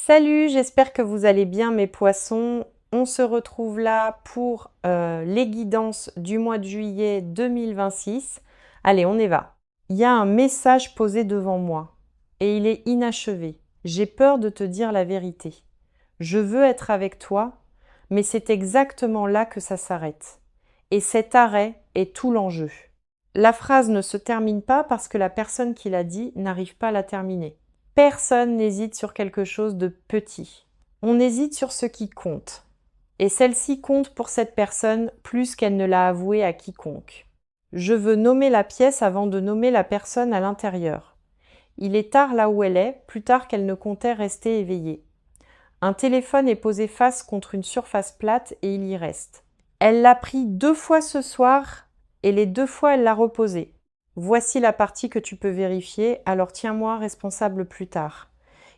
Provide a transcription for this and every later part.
Salut, j'espère que vous allez bien mes poissons. On se retrouve là pour les guidances du mois de juillet 2026. Allez, on y va. Il y a un message posé devant moi et il est inachevé. J'ai peur de te dire la vérité. Je veux être avec toi, mais c'est exactement là que ça s'arrête. Et cet arrêt est tout l'enjeu. La phrase ne se termine pas parce que la personne qui l'a dit n'arrive pas à la terminer. Personne n'hésite sur quelque chose de petit. On hésite sur ce qui compte. Et celle-ci compte pour cette personne plus qu'elle ne l'a avoué à quiconque. Je veux nommer la pièce avant de nommer la personne à l'intérieur. Il est tard là où elle est, plus tard qu'elle ne comptait rester éveillée. Un téléphone est posé face contre une surface plate et il y reste. Elle l'a pris 2 fois ce soir et les 2 fois elle l'a reposé. Voici la partie que tu peux vérifier, alors tiens-moi responsable plus tard.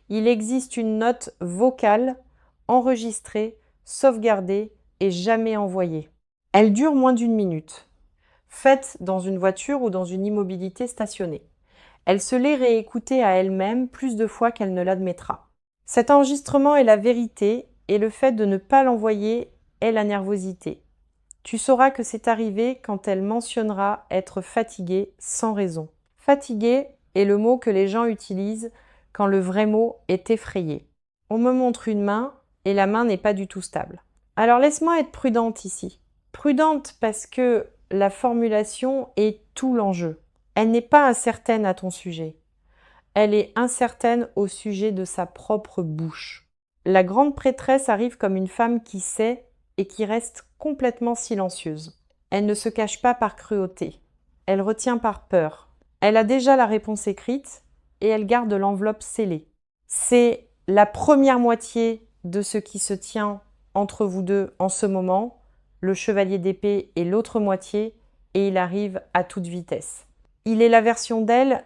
Il existe une note vocale, enregistrée, sauvegardée et jamais envoyée. Elle dure moins d'1 minute. Faite dans une voiture ou dans une immobilité stationnée. Elle se l'est réécoutée à elle-même plus de fois qu'elle ne l'admettra. Cet enregistrement est la vérité et le fait de ne pas l'envoyer est la nervosité. Tu sauras que c'est arrivé quand elle mentionnera être fatiguée sans raison. Fatiguée est le mot que les gens utilisent quand le vrai mot est effrayé. On me montre une main et la main n'est pas du tout stable. Alors laisse-moi être prudente ici. Prudente parce que la formulation est tout l'enjeu. Elle n'est pas incertaine à ton sujet. Elle est incertaine au sujet de sa propre bouche. La grande prêtresse arrive comme une femme qui sait et qui reste complètement silencieuse. Elle ne se cache pas par cruauté. Elle retient par peur. Elle a déjà la réponse écrite et elle garde l'enveloppe scellée. C'est la première moitié de ce qui se tient entre vous deux en ce moment, le chevalier d'épée et l'autre moitié, et il arrive à toute vitesse. Il est la version d'elle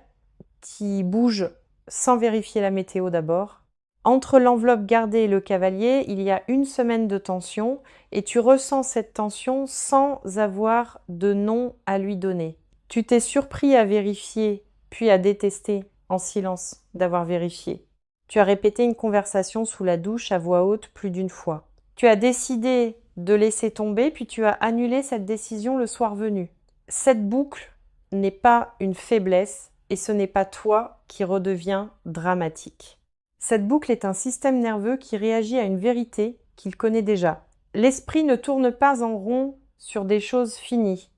qui bouge sans vérifier la météo d'abord. Entre l'enveloppe gardée et le cavalier, il y a 1 semaine de tension et tu ressens cette tension sans avoir de nom à lui donner. Tu t'es surpris à vérifier, puis à détester, en silence, d'avoir vérifié. Tu as répété une conversation sous la douche à voix haute plus d'1 fois. Tu as décidé de laisser tomber, puis tu as annulé cette décision le soir venu. Cette boucle n'est pas une faiblesse et ce n'est pas toi qui redeviens dramatique. Cette boucle est un système nerveux qui réagit à une vérité qu'il connaît déjà. L'esprit ne tourne pas en rond sur des choses finies.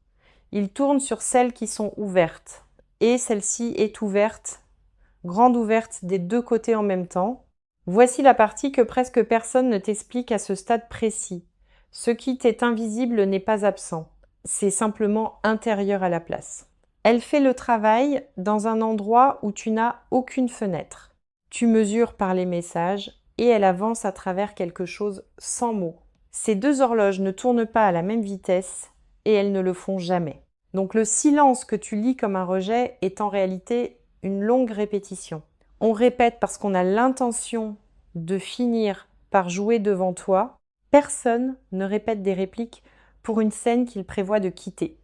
Il tourne sur celles qui sont ouvertes. Et celle-ci est ouverte, grande ouverte des 2 côtés en même temps. Voici la partie que presque personne ne t'explique à ce stade précis. Ce qui t'est invisible n'est pas absent. C'est simplement intérieur à la place. Elle fait le travail dans un endroit où tu n'as aucune fenêtre. Tu mesures par les messages et elle avance à travers quelque chose sans mots. Ces 2 horloges ne tournent pas à la même vitesse et elles ne le font jamais. Donc le silence que tu lis comme un rejet est en réalité une longue répétition. On répète parce qu'on a l'intention de finir par jouer devant toi. Personne ne répète des répliques pour une scène qu'il prévoit de quitter.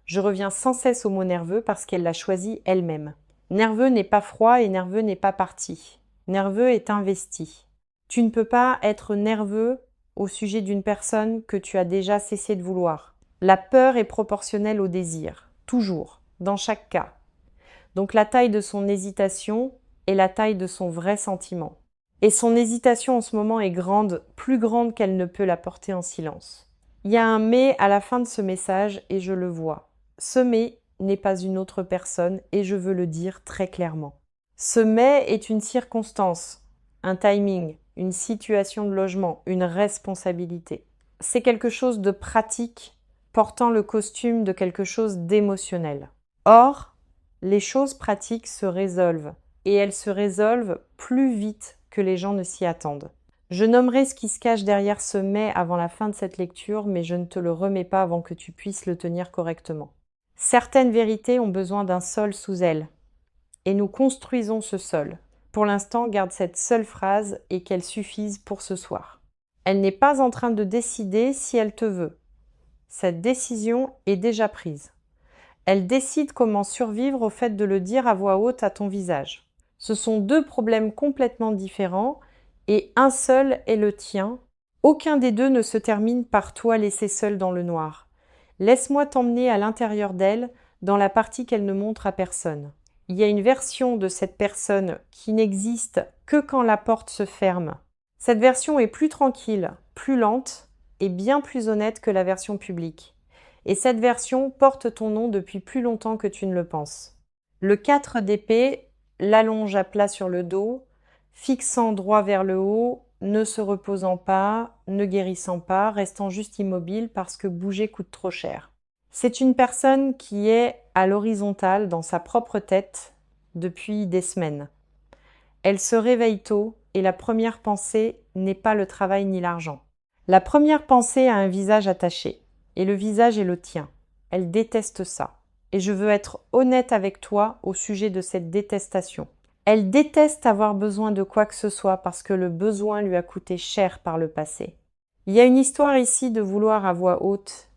Je reviens sans cesse au mot nerveux parce qu'elle l'a choisi elle-même. Nerveux n'est pas froid et nerveux n'est pas parti. Nerveux est investi. Tu ne peux pas être nerveux au sujet d'une personne que tu as déjà cessé de vouloir. La peur est proportionnelle au désir, toujours, dans chaque cas. Donc la taille de son hésitation est la taille de son vrai sentiment. Et son hésitation en ce moment est grande, plus grande qu'elle ne peut la porter en silence. Il y a un « mais » à la fin de ce message et je le vois. Ce « mais » n'est pas une autre personne et je veux le dire très clairement. Ce « mais » est une circonstance, un timing, une situation de logement, une responsabilité. C'est quelque chose de pratique portant le costume de quelque chose d'émotionnel. Or, les choses pratiques se résolvent et elles se résolvent plus vite que les gens ne s'y attendent. Je nommerai ce qui se cache derrière ce « mais » avant la fin de cette lecture, mais je ne te le remets pas avant que tu puisses le tenir correctement. Certaines vérités ont besoin d'un sol sous elles, et nous construisons ce sol. Pour l'instant, garde cette seule phrase et qu'elle suffise pour ce soir. Elle n'est pas en train de décider si elle te veut. Cette décision est déjà prise. Elle décide comment survivre au fait de le dire à voix haute à ton visage. Ce sont 2 problèmes complètement différents et un seul est le tien. Aucun des deux ne se termine par toi laissé seul dans le noir. Laisse-moi t'emmener à l'intérieur d'elle, dans la partie qu'elle ne montre à personne. Il y a une version de cette personne qui n'existe que quand la porte se ferme. Cette version est plus tranquille, plus lente et bien plus honnête que la version publique. Et cette version porte ton nom depuis plus longtemps que tu ne le penses. Le 4 d'épée l'allonge à plat sur le dos, fixant droit vers le haut, ne se reposant pas, ne guérissant pas, restant juste immobile parce que bouger coûte trop cher. C'est une personne qui est à l'horizontale dans sa propre tête depuis des semaines. Elle se réveille tôt et la première pensée n'est pas le travail ni l'argent. La première pensée a un visage attaché et le visage est le tien. Elle déteste ça. Et je veux être honnête avec toi au sujet de cette détestation. Elle déteste avoir besoin de quoi que ce soit parce que le besoin lui a coûté cher par le passé. Il y a une histoire ici de vouloir à voix haute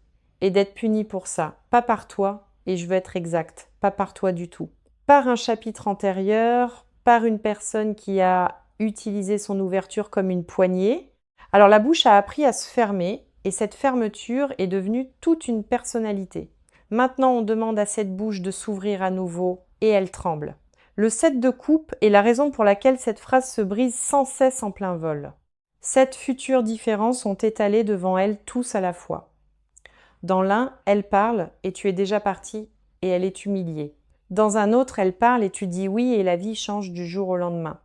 et d'être puni pour ça. Pas par toi, et je veux être exact, pas par toi du tout. Par un chapitre antérieur, par une personne qui a utilisé son ouverture comme une poignée. Alors la bouche a appris à se fermer et cette fermeture est devenue toute une personnalité. Maintenant, on demande à cette bouche de s'ouvrir à nouveau et elle tremble. Le 7 de coupe est la raison pour laquelle cette phrase se brise sans cesse en plein vol. 7 futures différences sont étalées devant elle tous à la fois. Dans l'un, elle parle et tu es déjà parti et elle est humiliée. Dans un autre, elle parle et tu dis oui et la vie change du jour au lendemain.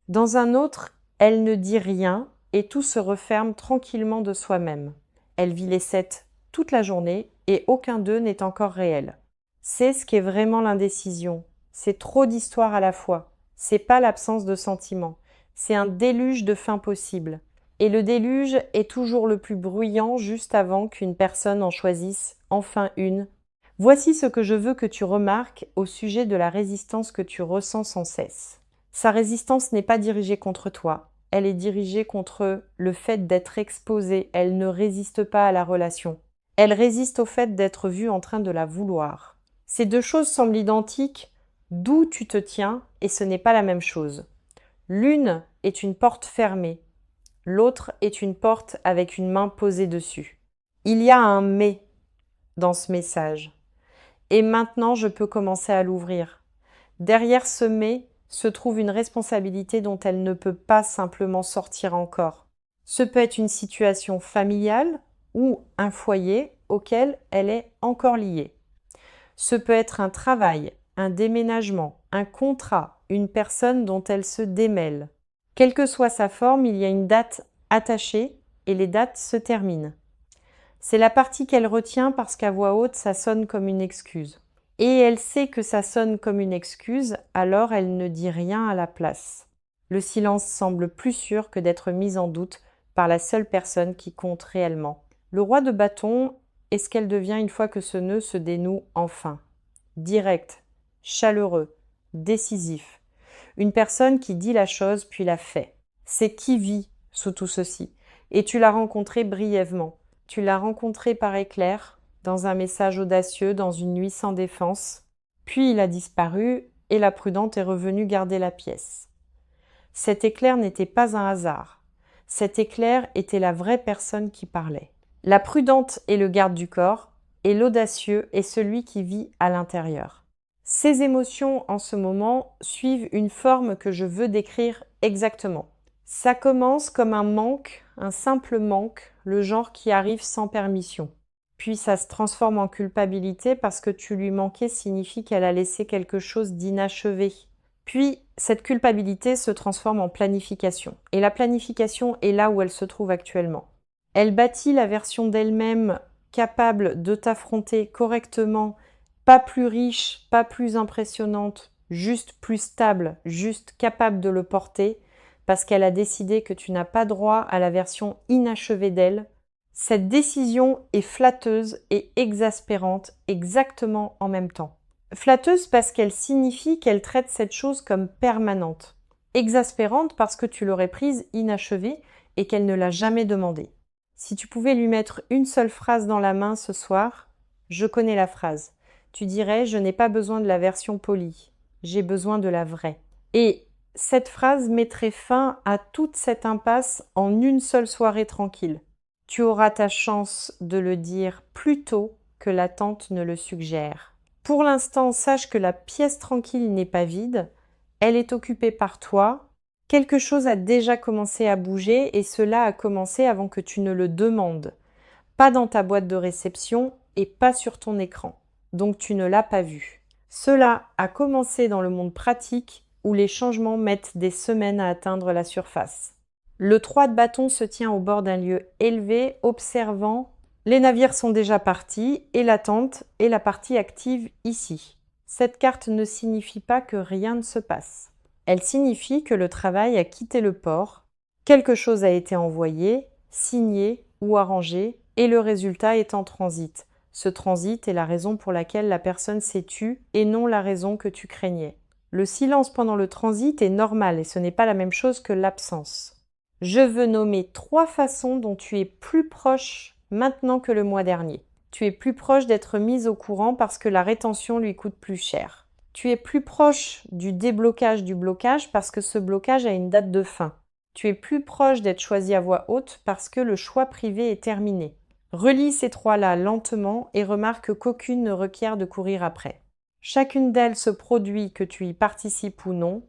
Dans un autre, elle ne dit rien et tout se referme tranquillement de soi-même. Elle vit les 7 toute la journée et aucun d'eux n'est encore réel. C'est ce qu'est vraiment l'indécision. C'est trop d'histoires à la fois. C'est pas l'absence de sentiments. C'est un déluge de fins possibles. Et le déluge est toujours le plus bruyant juste avant qu'une personne en choisisse enfin une. Voici ce que je veux que tu remarques au sujet de la résistance que tu ressens sans cesse. Sa résistance n'est pas dirigée contre toi. Elle est dirigée contre le fait d'être exposée. Elle ne résiste pas à la relation. Elle résiste au fait d'être vue en train de la vouloir. Ces deux choses semblent identiques, d'où tu te tiens, et ce n'est pas la même chose. L'une est une porte fermée, l'autre est une porte avec une main posée dessus. Il y a un « mais » dans ce message. Et maintenant, je peux commencer à l'ouvrir. Derrière ce « mais » se trouve une responsabilité dont elle ne peut pas simplement sortir encore. Ce peut être une situation familiale, ou un foyer auquel elle est encore liée. Ce peut être un travail, un déménagement, un contrat, une personne dont elle se démêle. Quelle que soit sa forme, il y a une date attachée et les dates se terminent. C'est la partie qu'elle retient parce qu'à voix haute, ça sonne comme une excuse. Et elle sait que ça sonne comme une excuse, alors elle ne dit rien à la place. Le silence semble plus sûr que d'être mis en doute par la seule personne qui compte réellement. Le roi de bâton est ce qu'elle devient une fois que ce nœud se dénoue enfin. Direct, chaleureux, décisif. Une personne qui dit la chose puis la fait. C'est qui vit sous tout ceci. Et tu l'as rencontré brièvement. Tu l'as rencontré par éclair, dans un message audacieux, dans une nuit sans défense. Puis il a disparu et la prudente est revenue garder la pièce. Cet éclair n'était pas un hasard. Cet éclair était la vraie personne qui parlait. La prudente est le garde du corps et l'audacieux est celui qui vit à l'intérieur. Ces émotions en ce moment suivent une forme que je veux décrire exactement. Ça commence comme un manque, un simple manque, le genre qui arrive sans permission. Puis ça se transforme en culpabilité parce que tu lui manquais signifie qu'elle a laissé quelque chose d'inachevé. Puis cette culpabilité se transforme en planification. Et la planification est là où elle se trouve actuellement. Elle bâtit la version d'elle-même capable de t'affronter correctement, pas plus riche, pas plus impressionnante, juste plus stable, juste capable de le porter, parce qu'elle a décidé que tu n'as pas droit à la version inachevée d'elle. Cette décision est flatteuse et exaspérante exactement en même temps. Flatteuse parce qu'elle signifie qu'elle traite cette chose comme permanente. Exaspérante parce que tu l'aurais prise inachevée et qu'elle ne l'a jamais demandée. Si tu pouvais lui mettre une seule phrase dans la main ce soir, je connais la phrase. Tu dirais « Je n'ai pas besoin de la version polie, j'ai besoin de la vraie ». Et cette phrase mettrait fin à toute cette impasse en une seule soirée tranquille. Tu auras ta chance de le dire plus tôt que l'attente ne le suggère. Pour l'instant, sache que la pièce tranquille n'est pas vide, elle est occupée par toi. Quelque chose a déjà commencé à bouger et cela a commencé avant que tu ne le demandes. Pas dans ta boîte de réception et pas sur ton écran. Donc tu ne l'as pas vu. Cela a commencé dans le monde pratique où les changements mettent des semaines à atteindre la surface. Le 3 de bâton se tient au bord d'un lieu élevé, observant. Les navires sont déjà partis et l'attente est la partie active ici. Cette carte ne signifie pas que rien ne se passe. Elle signifie que le travail a quitté le port, quelque chose a été envoyé, signé ou arrangé et le résultat est en transit. Ce transit est la raison pour laquelle la personne s'est tue et non la raison que tu craignais. Le silence pendant le transit est normal et ce n'est pas la même chose que l'absence. Je veux nommer 3 façons dont tu es plus proche maintenant que le mois dernier. Tu es plus proche d'être mise au courant parce que la rétention lui coûte plus cher. Tu es plus proche du déblocage du blocage parce que ce blocage a une date de fin. Tu es plus proche d'être choisi à voix haute parce que le choix privé est terminé. Relis ces 3-là lentement et remarque qu'aucune ne requiert de courir après. Chacune d'elles se produit que tu y participes ou non.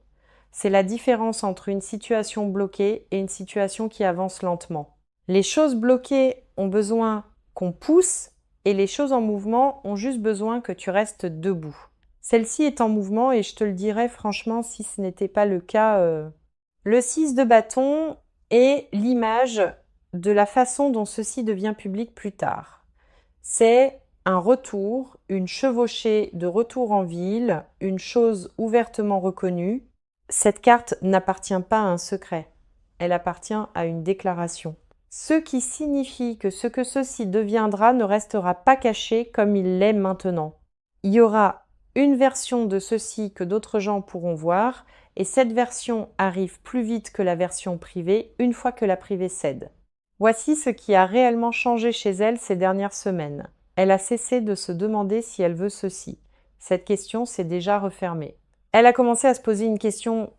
C'est la différence entre une situation bloquée et une situation qui avance lentement. Les choses bloquées ont besoin qu'on pousse et les choses en mouvement ont juste besoin que tu restes debout. Celle-ci est en mouvement et je te le dirais franchement si ce n'était pas le cas. Le 6 de bâton est l'image de la façon dont ceci devient public plus tard. C'est un retour, une chevauchée de retour en ville, une chose ouvertement reconnue. Cette carte n'appartient pas à un secret, elle appartient à une déclaration. Ce qui signifie que ce que ceci deviendra ne restera pas caché comme il l'est maintenant. Il y aura une version de ceci que d'autres gens pourront voir, et cette version arrive plus vite que la version privée une fois que la privée cède. Voici ce qui a réellement changé chez elle ces dernières semaines. Elle a cessé de se demander si elle veut ceci. Cette question s'est déjà refermée. Elle a commencé à se poser une question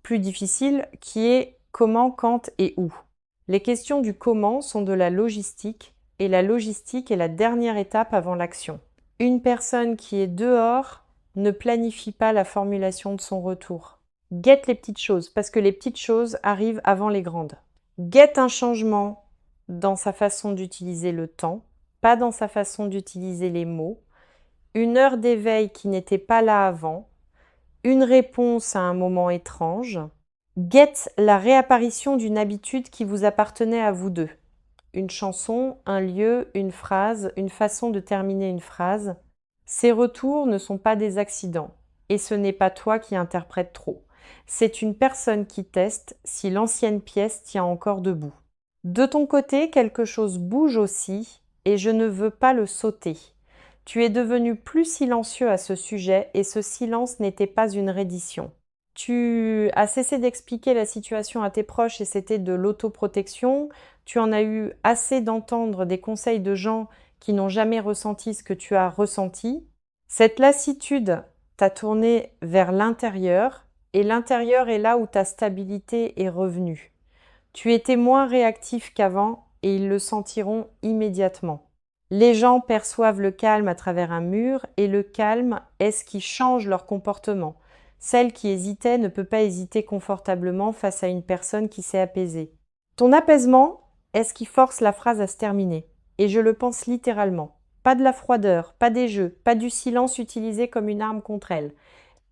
plus difficile qui est comment, quand et où. Les questions du comment sont de la logistique et la logistique est la dernière étape avant l'action. Une personne qui est dehors ne planifie pas la formulation de son retour. Guette les petites choses parce que les petites choses arrivent avant les grandes. Guette un changement dans sa façon d'utiliser le temps, pas dans sa façon d'utiliser les mots, une heure d'éveil qui n'était pas là avant, une réponse à un moment étrange. Guette la réapparition d'une habitude qui vous appartenait à vous deux. Une chanson, un lieu, une phrase, une façon de terminer une phrase. Ces retours ne sont pas des accidents. Et ce n'est pas toi qui interprètes trop. C'est une personne qui teste si l'ancienne pièce tient encore debout. De ton côté, quelque chose bouge aussi et je ne veux pas le sauter. Tu es devenu plus silencieux à ce sujet et ce silence n'était pas une reddition. Tu as cessé d'expliquer la situation à tes proches et c'était de l'autoprotection. Tu en as eu assez d'entendre des conseils de gens qui n'ont jamais ressenti ce que tu as ressenti. Cette lassitude t'a tourné vers l'intérieur et l'intérieur est là où ta stabilité est revenue. Tu étais moins réactif qu'avant et ils le sentiront immédiatement. Les gens perçoivent le calme à travers un mur et le calme est ce qui change leur comportement. Celle qui hésitait ne peut pas hésiter confortablement face à une personne qui s'est apaisée. Ton apaisement est ce qui force la phrase à se terminer. Et je le pense littéralement. Pas de la froideur, pas des jeux, pas du silence utilisé comme une arme contre elle.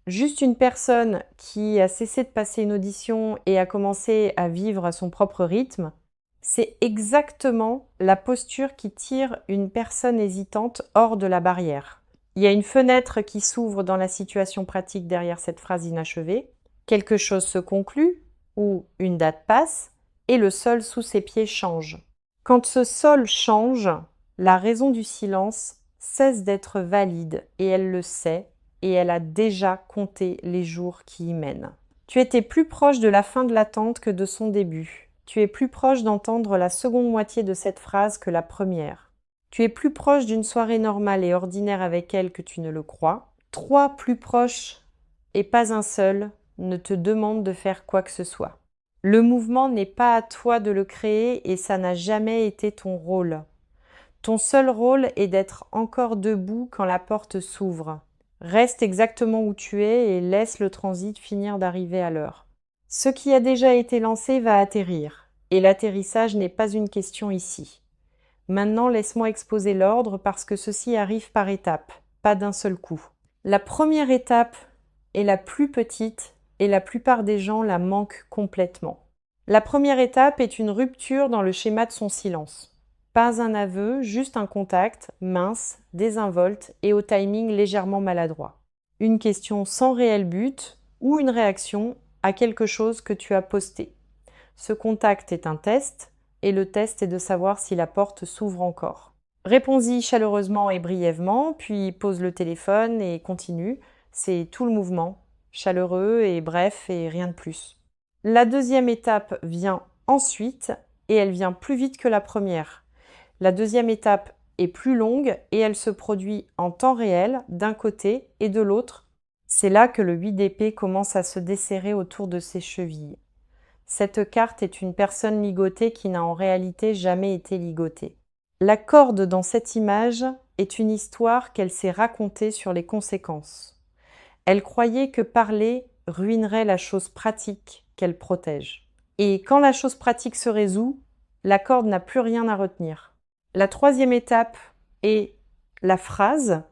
Juste une personne qui a cessé de passer une audition et a commencé à vivre à son propre rythme. C'est exactement la posture qui tire une personne hésitante hors de la barrière. Il y a une fenêtre qui s'ouvre dans la situation pratique derrière cette phrase inachevée. Quelque chose se conclut ou une date passe et le sol sous ses pieds change. Quand ce sol change, la raison du silence cesse d'être valide et elle le sait et elle a déjà compté les jours qui y mènent. Tu étais plus proche de la fin de l'attente que de son début. Tu es plus proche d'entendre la seconde moitié de cette phrase que la première. Tu es plus proche d'une soirée normale et ordinaire avec elle que tu ne le crois. 3 plus proches et pas un seul ne te demande de faire quoi que ce soit. Le mouvement n'est pas à toi de le créer et ça n'a jamais été ton rôle. Ton seul rôle est d'être encore debout quand la porte s'ouvre. Reste exactement où tu es et laisse le transit finir d'arriver à l'heure. Ce qui a déjà été lancé va atterrir, et l'atterrissage n'est pas une question ici. Maintenant, laisse-moi exposer l'ordre parce que ceci arrive par étapes, pas d'un seul coup. La première étape est la plus petite et la plupart des gens la manquent complètement. La première étape est une rupture dans le schéma de son silence. Pas un aveu, juste un contact, mince, désinvolte et au timing légèrement maladroit. Une question sans réel but ou une réaction à quelque chose que tu as posté. Ce contact est un test et le test est de savoir si la porte s'ouvre encore. Réponds-y chaleureusement et brièvement, puis pose le téléphone et continue. C'est tout le mouvement, chaleureux et bref et rien de plus. La deuxième étape vient ensuite et elle vient plus vite que la première. La deuxième étape est plus longue et elle se produit en temps réel d'un côté et de l'autre. C'est là que le 8 d'épée commence à se desserrer autour de ses chevilles. Cette carte est une personne ligotée qui n'a en réalité jamais été ligotée. La corde dans cette image est une histoire qu'elle s'est racontée sur les conséquences. Elle croyait que parler ruinerait la chose pratique qu'elle protège. Et quand la chose pratique se résout, la corde n'a plus rien à retenir. La troisième étape est la phrase,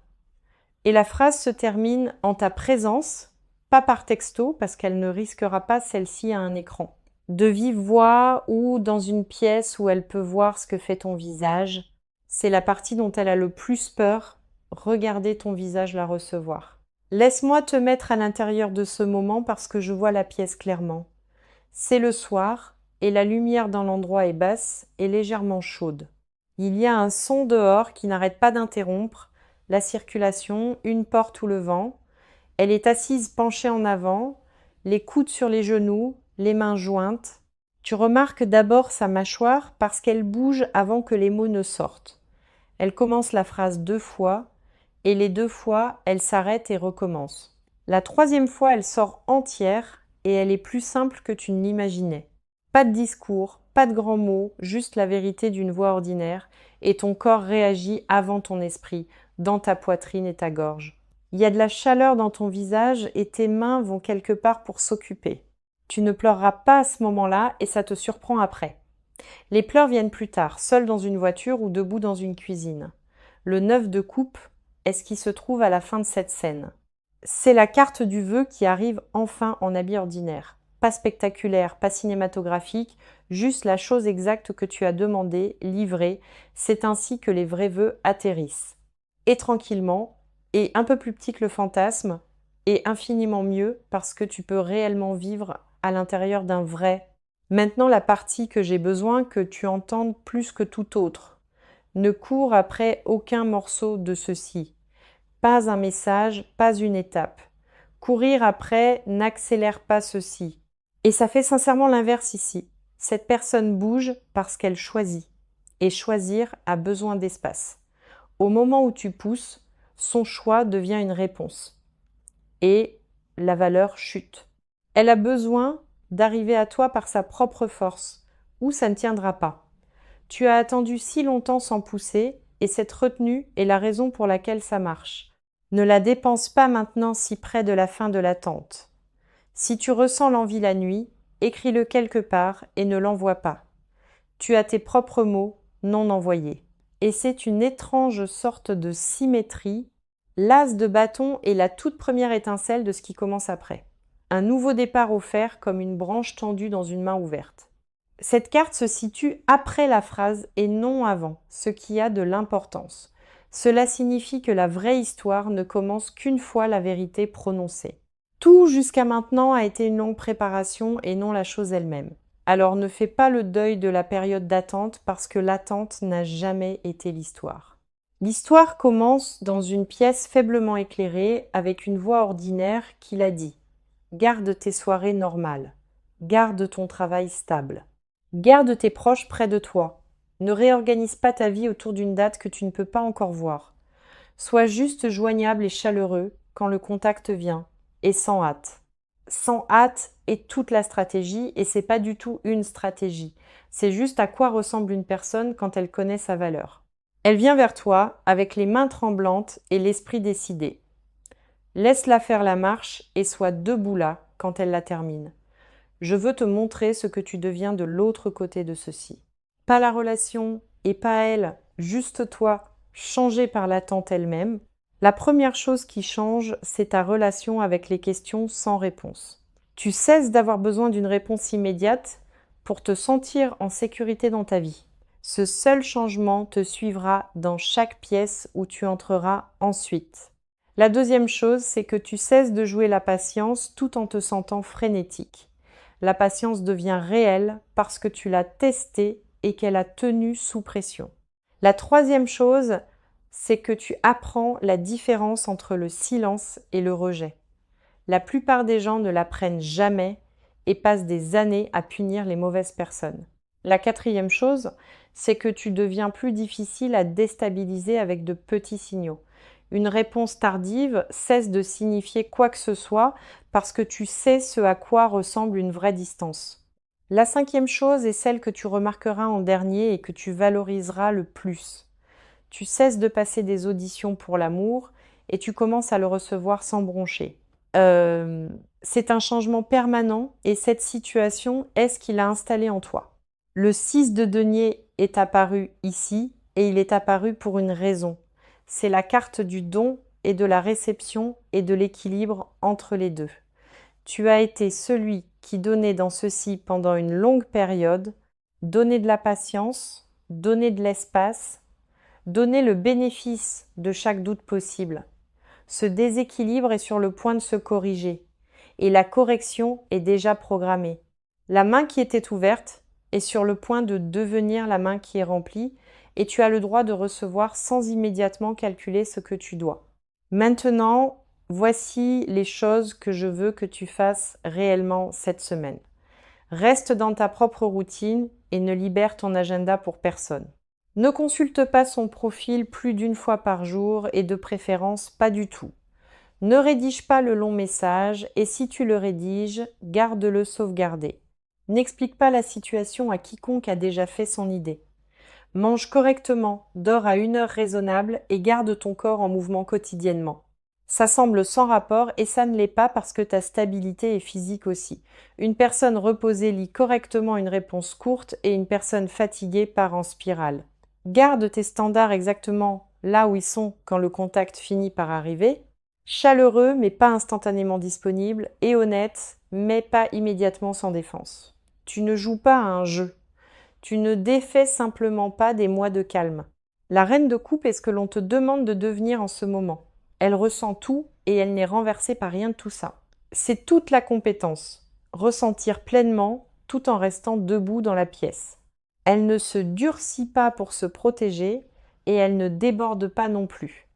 et la phrase se termine en ta présence, pas par texto, parce qu'elle ne risquera pas celle-ci à un écran. De vive voix ou dans une pièce où elle peut voir ce que fait ton visage. C'est la partie dont elle a le plus peur, regarder ton visage la recevoir. Laisse-moi te mettre à l'intérieur de ce moment parce que je vois la pièce clairement. C'est le soir et la lumière dans l'endroit est basse et légèrement chaude. Il y a un son dehors qui n'arrête pas d'interrompre la circulation, une porte ou le vent. Elle est assise penchée en avant, les coudes sur les genoux, les mains jointes. Tu remarques d'abord sa mâchoire parce qu'elle bouge avant que les mots ne sortent. Elle commence la phrase 2 fois et les 2 fois, elle s'arrête et recommence. La troisième fois, elle sort entière et elle est plus simple que tu ne l'imaginais. Pas de discours, pas de grands mots, juste la vérité d'une voix ordinaire, et ton corps réagit avant ton esprit, dans ta poitrine et ta gorge. Il y a de la chaleur dans ton visage et tes mains vont quelque part pour s'occuper. Tu ne pleureras pas à ce moment-là et ça te surprend après. Les pleurs viennent plus tard, seul dans une voiture ou debout dans une cuisine. Le 9 de coupe est ce qui se trouve à la fin de cette scène. C'est la carte du vœu qui arrive enfin en habit ordinaire. Pas spectaculaire, pas cinématographique, juste la chose exacte que tu as demandé, livrée. C'est ainsi que les vrais vœux atterrissent. Et tranquillement, et un peu plus petit que le fantasme, et infiniment mieux parce que tu peux réellement vivre à l'intérieur d'un vrai. Maintenant, la partie que j'ai besoin que tu entendes plus que tout autre. Ne cours après aucun morceau de ceci. Pas un message, pas une étape. Courir après n'accélère pas ceci. Et ça fait sincèrement l'inverse ici. Cette personne bouge parce qu'elle choisit. Et choisir a besoin d'espace. Au moment où tu pousses, son choix devient une réponse. Et la valeur chute. Elle a besoin d'arriver à toi par sa propre force, ou ça ne tiendra pas. Tu as attendu si longtemps sans pousser, et cette retenue est la raison pour laquelle ça marche. Ne la dépense pas maintenant si près de la fin de l'attente. Si tu ressens l'envie la nuit, écris-le quelque part et ne l'envoie pas. Tu as tes propres mots non envoyés. Et c'est une étrange sorte de symétrie. L'as de bâton est la toute première étincelle de ce qui commence après. Un nouveau départ offert comme une branche tendue dans une main ouverte. Cette carte se situe après la phrase et non avant, ce qui a de l'importance. Cela signifie que la vraie histoire ne commence qu'une fois la vérité prononcée. Tout jusqu'à maintenant a été une longue préparation et non la chose elle-même. Alors ne fais pas le deuil de la période d'attente parce que l'attente n'a jamais été l'histoire. L'histoire commence dans une pièce faiblement éclairée avec une voix ordinaire qui l'a dit. Garde tes soirées normales. Garde ton travail stable. Garde tes proches près de toi. Ne réorganise pas ta vie autour d'une date que tu ne peux pas encore voir. Sois juste joignable et chaleureux quand le contact vient, et sans hâte. sans hâte et toute la stratégie, et c'est pas du tout une stratégie. C'est juste à quoi ressemble une personne quand elle connaît sa valeur. Elle vient vers toi avec les mains tremblantes et l'esprit décidé. Laisse-la faire la marche et sois debout là quand elle la termine. Je veux te montrer ce que tu deviens de l'autre côté de ceci. Pas la relation et pas elle, juste toi, changé par l'attente elle-même. La première chose qui change, c'est ta relation avec les questions sans réponse. Tu cesses d'avoir besoin d'une réponse immédiate pour te sentir en sécurité dans ta vie. Ce seul changement te suivra dans chaque pièce où tu entreras ensuite. La deuxième chose, c'est que tu cesses de jouer la patience tout en te sentant frénétique. La patience devient réelle parce que tu l'as testée et qu'elle a tenu sous pression. La troisième chose, c'est que tu apprends la différence entre le silence et le rejet. La plupart des gens ne l'apprennent jamais et passent des années à punir les mauvaises personnes. La quatrième chose, c'est que tu deviens plus difficile à déstabiliser avec de petits signaux. Une réponse tardive cesse de signifier quoi que ce soit parce que tu sais ce à quoi ressemble une vraie distance. La cinquième chose est celle que tu remarqueras en dernier et que tu valoriseras le plus. Tu cesses de passer des auditions pour l'amour et tu commences à le recevoir sans broncher. C'est un changement permanent et cette situation est ce qu'il a installé en toi. Le 6 de denier est apparu ici et il est apparu pour une raison. C'est la carte du don et de la réception et de l'équilibre entre les deux. Tu as été celui qui donnait dans ceci pendant une longue période, donnait de la patience, donnait de l'espace, donnait le bénéfice de chaque doute possible. Ce déséquilibre est sur le point de se corriger et la correction est déjà programmée. La main qui était ouverte est sur le point de devenir la main qui est remplie et tu as le droit de recevoir sans immédiatement calculer ce que tu dois. Maintenant, voici les choses que je veux que tu fasses réellement cette semaine. Reste dans ta propre routine et ne libère ton agenda pour personne. Ne consulte pas son profil plus d'une fois par jour et de préférence pas du tout. Ne rédige pas le long message et si tu le rédiges, garde-le sauvegardé. N'explique pas la situation à quiconque a déjà fait son idée. Mange correctement, dors à une heure raisonnable et garde ton corps en mouvement quotidiennement. Ça semble sans rapport et ça ne l'est pas parce que ta stabilité est physique aussi. Une personne reposée lit correctement une réponse courte et une personne fatiguée part en spirale. Garde tes standards exactement là où ils sont quand le contact finit par arriver. Chaleureux mais pas instantanément disponible et honnête mais pas immédiatement sans défense. Tu ne joues pas à un jeu. Tu ne défais simplement pas des mois de calme. La reine de coupe est ce que l'on te demande de devenir en ce moment. Elle ressent tout et elle n'est renversée par rien de tout ça. C'est toute la compétence. Ressentir pleinement tout en restant debout dans la pièce. Elle ne se durcit pas pour se protéger et elle ne déborde pas non plus.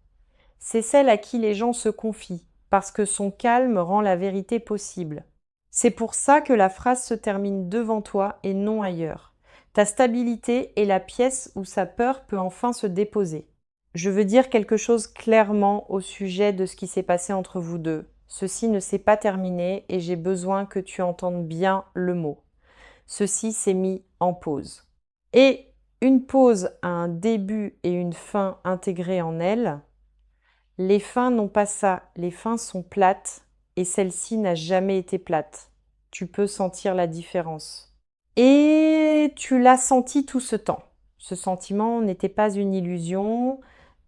C'est celle à qui les gens se confient, parce que son calme rend la vérité possible. C'est pour ça que la phrase se termine devant toi et non ailleurs. Ta stabilité est la pièce où sa peur peut enfin se déposer. Je veux dire quelque chose clairement au sujet de ce qui s'est passé entre vous deux. Ceci ne s'est pas terminé et j'ai besoin que tu entendes bien le mot. Ceci s'est mis en pause. Et une pause a un début et une fin intégrés en elle. Les fins n'ont pas ça, les fins sont plates et celle-ci n'a jamais été plate. Tu peux sentir la différence. Et tu l'as senti tout ce temps. Ce sentiment n'était pas une illusion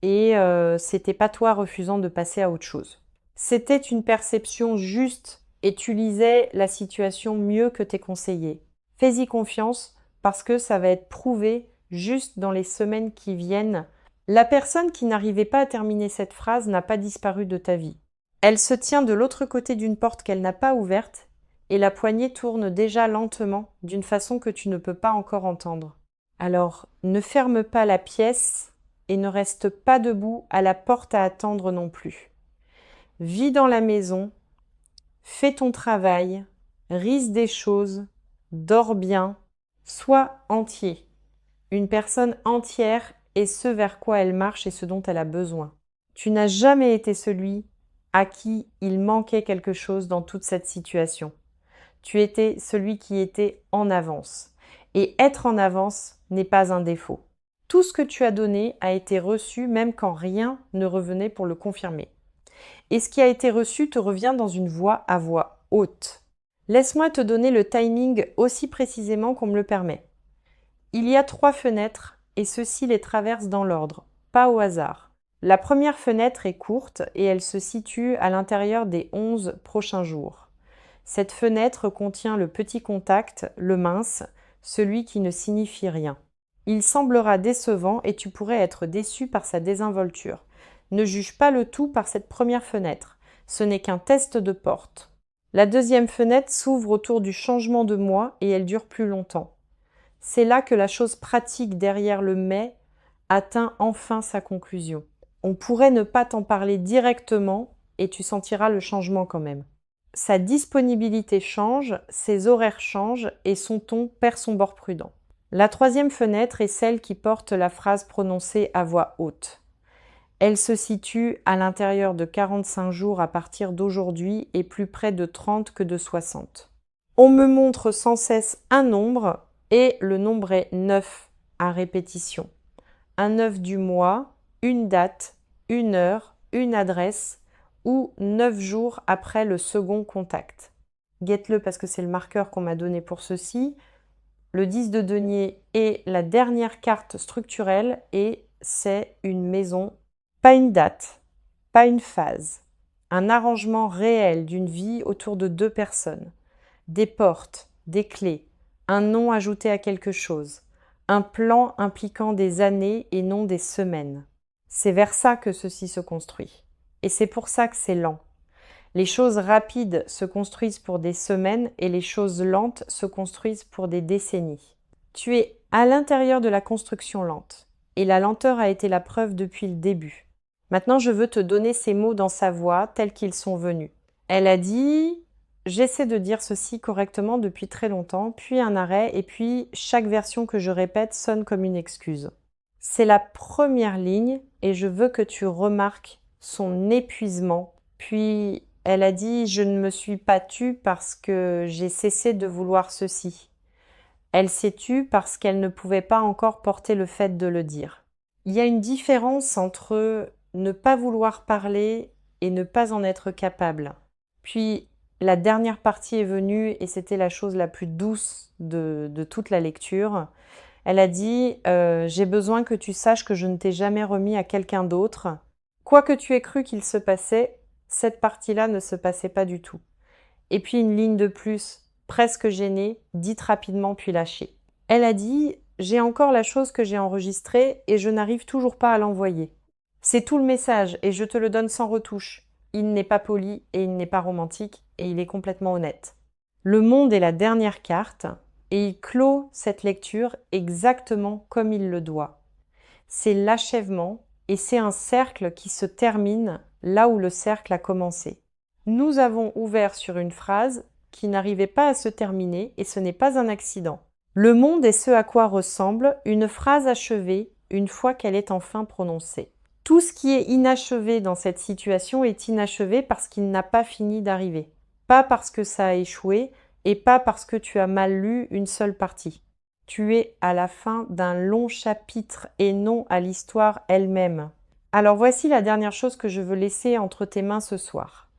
et c'était pas toi refusant de passer à autre chose. C'était une perception juste et tu lisais la situation mieux que tes conseillers. Fais-y confiance parce que ça va être prouvé juste dans les semaines qui viennent. La personne qui n'arrivait pas à terminer cette phrase n'a pas disparu de ta vie. Elle se tient de l'autre côté d'une porte qu'elle n'a pas ouverte et la poignée tourne déjà lentement d'une façon que tu ne peux pas encore entendre. Alors, ne ferme pas la pièce et ne reste pas debout à la porte à attendre non plus. Vis dans la maison, fais ton travail, rise des choses, dors bien, sois entier. Une personne entière est ce vers quoi elle marche et ce dont elle a besoin. Tu n'as jamais été celui à qui il manquait quelque chose dans toute cette situation. Tu étais celui qui était en avance. Et être en avance n'est pas un défaut. Tout ce que tu as donné a été reçu même quand rien ne revenait pour le confirmer. Et ce qui a été reçu te revient dans une voix à voix haute. Laisse-moi te donner le timing aussi précisément qu'on me le permet. Il y a 3 fenêtres et ceux-ci les traversent dans l'ordre, pas au hasard. La première fenêtre est courte et elle se situe à l'intérieur des 11 prochains jours. Cette fenêtre contient le petit contact, le mince, celui qui ne signifie rien. Il semblera décevant et tu pourrais être déçu par sa désinvolture. Ne juge pas le tout par cette première fenêtre. Ce n'est qu'un test de porte. La deuxième fenêtre s'ouvre autour du changement de moi et elle dure plus longtemps. C'est là que la chose pratique derrière le mais atteint enfin sa conclusion. On pourrait ne pas t'en parler directement et tu sentiras le changement quand même. Sa disponibilité change, ses horaires changent et son ton perd son bord prudent. La troisième fenêtre est celle qui porte la phrase prononcée à voix haute. Elle se situe à l'intérieur de 45 jours à partir d'aujourd'hui et plus près de 30 que de 60. On me montre sans cesse un nombre et le nombre est 9 à répétition. Un 9 du mois, une date, une heure, une adresse ou 9 jours après le second contact. Guette-le parce que c'est le marqueur qu'on m'a donné pour ceci. Le 10 de denier est la dernière carte structurelle et c'est une maison. Pas une date, pas une phase, un arrangement réel d'une vie autour de 2 personnes, des portes, des clés, un nom ajouté à quelque chose, un plan impliquant des années et non des semaines. C'est vers ça que ceci se construit. Et c'est pour ça que c'est lent. Les choses rapides se construisent pour des semaines et les choses lentes se construisent pour des décennies. Tu es à l'intérieur de la construction lente et la lenteur a été la preuve depuis le début. Maintenant, je veux te donner ces mots dans sa voix, tels qu'ils sont venus. Elle a dit « J'essaie de dire ceci correctement depuis très longtemps, puis un arrêt, et puis chaque version que je répète sonne comme une excuse. » C'est la première ligne, et je veux que tu remarques son épuisement. Puis elle a dit « Je ne me suis pas tue parce que j'ai cessé de vouloir ceci. » Elle s'est tue parce qu'elle ne pouvait pas encore porter le fait de le dire. Il y a une différence entre ne pas vouloir parler et ne pas en être capable. Puis la dernière partie est venue et c'était la chose la plus douce de toute la lecture. Elle a dit j'ai besoin que tu saches que je ne t'ai jamais remis à quelqu'un d'autre. Quoi que tu aies cru qu'il se passait, cette partie-là ne se passait pas du tout. Et puis une ligne de plus, presque gênée, dite rapidement puis lâchée. Elle a dit j'ai encore la chose que j'ai enregistrée et je n'arrive toujours pas à l'envoyer. C'est tout le message et je te le donne sans retouche. Il n'est pas poli et il n'est pas romantique et il est complètement honnête. Le monde est la dernière carte et il clôt cette lecture exactement comme il le doit. C'est l'achèvement et c'est un cercle qui se termine là où le cercle a commencé. Nous avons ouvert sur une phrase qui n'arrivait pas à se terminer et ce n'est pas un accident. Le monde est ce à quoi ressemble une phrase achevée une fois qu'elle est enfin prononcée. Tout ce qui est inachevé dans cette situation est inachevé parce qu'il n'a pas fini d'arriver. Pas parce que ça a échoué et pas parce que tu as mal lu une seule partie. Tu es à la fin d'un long chapitre et non à l'histoire elle-même. Alors voici la dernière chose que je veux laisser entre tes mains ce soir.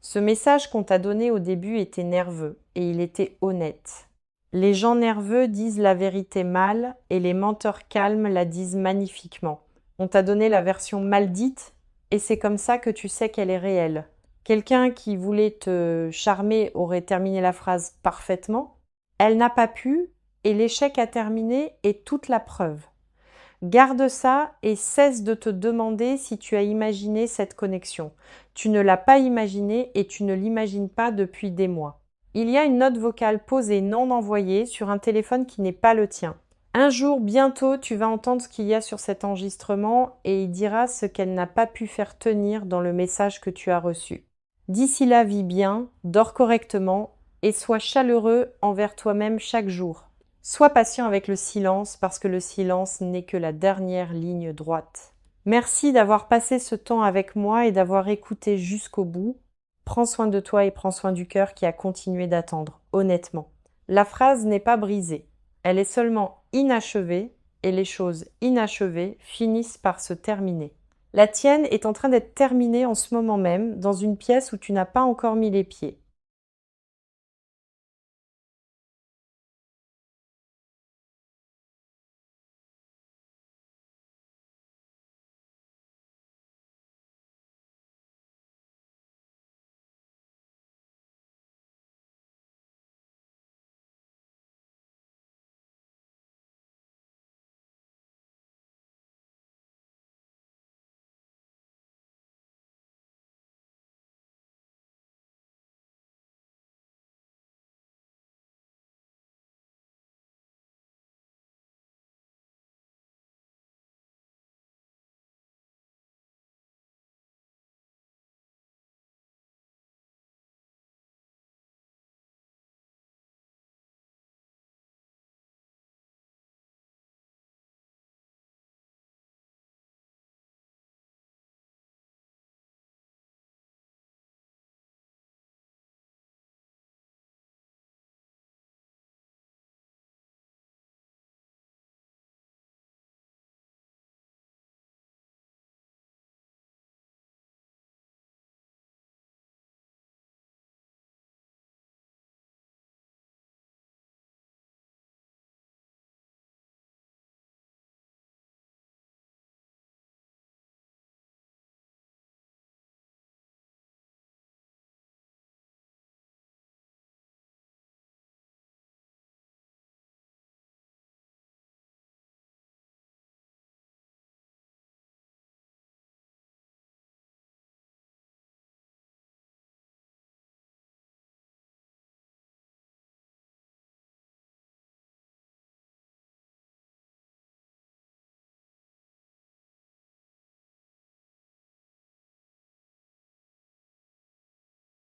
Ce message qu'on t'a donné au début était nerveux et il était honnête. Les gens nerveux disent la vérité mal et les menteurs calmes la disent magnifiquement. On t'a donné la version mal dite et c'est comme ça que tu sais qu'elle est réelle. Quelqu'un qui voulait te charmer aurait terminé la phrase parfaitement. Elle n'a pas pu et l'échec a terminé est toute la preuve. Garde ça et cesse de te demander si tu as imaginé cette connexion. Tu ne l'as pas imaginée et tu ne l'imagines pas depuis des mois. Il y a une note vocale posée non envoyée sur un téléphone qui n'est pas le tien. Un jour, bientôt, tu vas entendre ce qu'il y a sur cet enregistrement et il dira ce qu'elle n'a pas pu faire tenir dans le message que tu as reçu. D'ici là, vis bien, dors correctement et sois chaleureux envers toi-même chaque jour. Sois patient avec le silence parce que le silence n'est que la dernière ligne droite. Merci d'avoir passé ce temps avec moi et d'avoir écouté jusqu'au bout. Prends soin de toi et prends soin du cœur qui a continué d'attendre, honnêtement. La phrase n'est pas brisée, elle est seulement inachevée et les choses inachevées finissent par se terminer. La tienne est en train d'être terminée en ce moment même dans une pièce où tu n'as pas encore mis les pieds.